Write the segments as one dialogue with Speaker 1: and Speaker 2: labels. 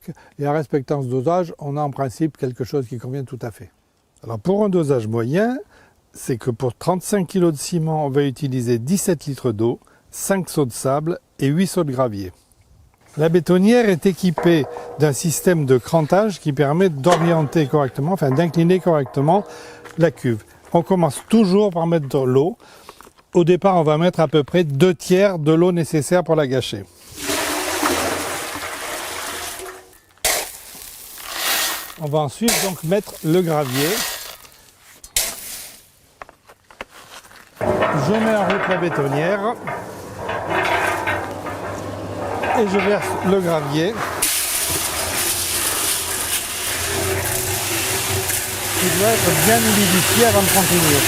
Speaker 1: marque. Et en respectant ce dosage, on a en principe quelque chose qui convient tout à fait. Alors pour un dosage moyen, c'est que pour 35 kg de ciment, on va utiliser 17 litres d'eau, 5 seaux de sable et 8 seaux de gravier. La bétonnière est équipée d'un système de crantage qui permet d'orienter correctement, enfin d'incliner correctement la cuve. On commence toujours par mettre de l'eau. Au départ, on va mettre à peu près 2/3 de l'eau nécessaire pour la gâcher. On va ensuite donc mettre le gravier. Je mets en route la bétonnière et je verse le gravier qui doit être bien humidifié avant de continuer.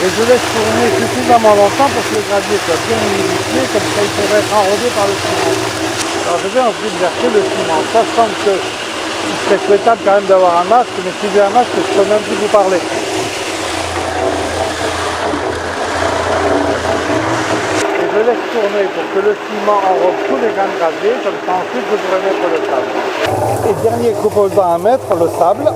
Speaker 2: Et je laisse tourner suffisamment longtemps pour que le gravier soit bien humidifié, comme ça il pourrait être enrobé par le ciment. Alors je vais ensuite verser le ciment, sachant que il serait souhaitable quand même d'avoir un masque, mais si j'ai un masque, je peux même plus vous parler. Et je laisse tourner pour que le ciment enrobe tous les grains de gravier, comme ça ensuite je pourrais mettre le sable. Et dernier composant à mettre, le sable.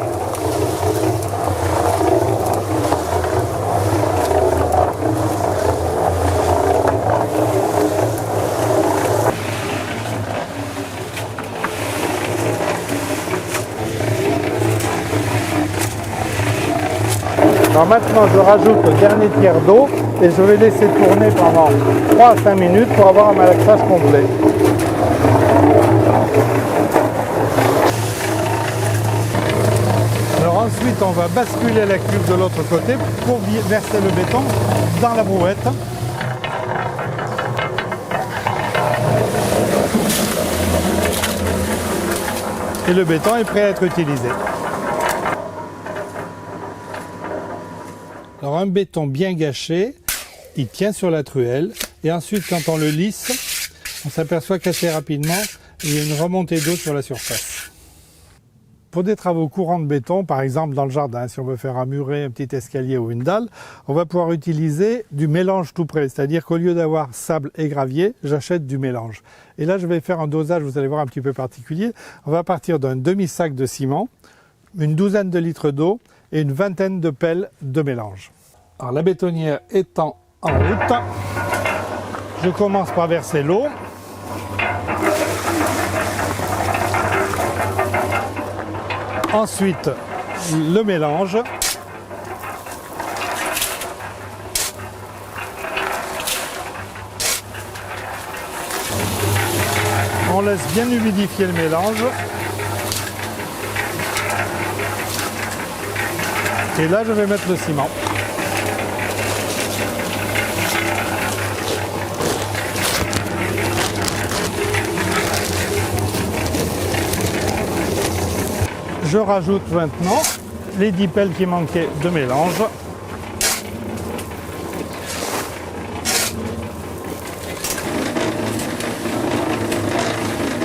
Speaker 2: Alors maintenant je rajoute le dernier tiers d'eau et je vais laisser tourner pendant 3 à 5 minutes pour avoir un malaxage complet.
Speaker 1: Alors ensuite on va basculer la cuve de l'autre côté pour verser le béton dans la brouette. Et le béton est prêt à être utilisé. Alors un béton bien gâché, il tient sur la truelle et ensuite quand on le lisse, on s'aperçoit qu'assez rapidement il y a une remontée d'eau sur la surface. Pour des travaux courants de béton, par exemple dans le jardin, si on veut faire un muret, un petit escalier ou une dalle, on va pouvoir utiliser du mélange tout prêt, c'est-à-dire qu'au lieu d'avoir sable et gravier, j'achète du mélange. Et là je vais faire un dosage, vous allez voir, un petit peu particulier. On va partir d'un demi-sac de ciment, une douzaine de litres d'eau et une vingtaine de pelles de mélange. Alors la bétonnière étant en route, je commence par verser l'eau. Ensuite, le mélange. On laisse bien humidifier le mélange. Et là, je vais mettre le ciment. Je rajoute maintenant les 10 pelles qui manquaient de mélange.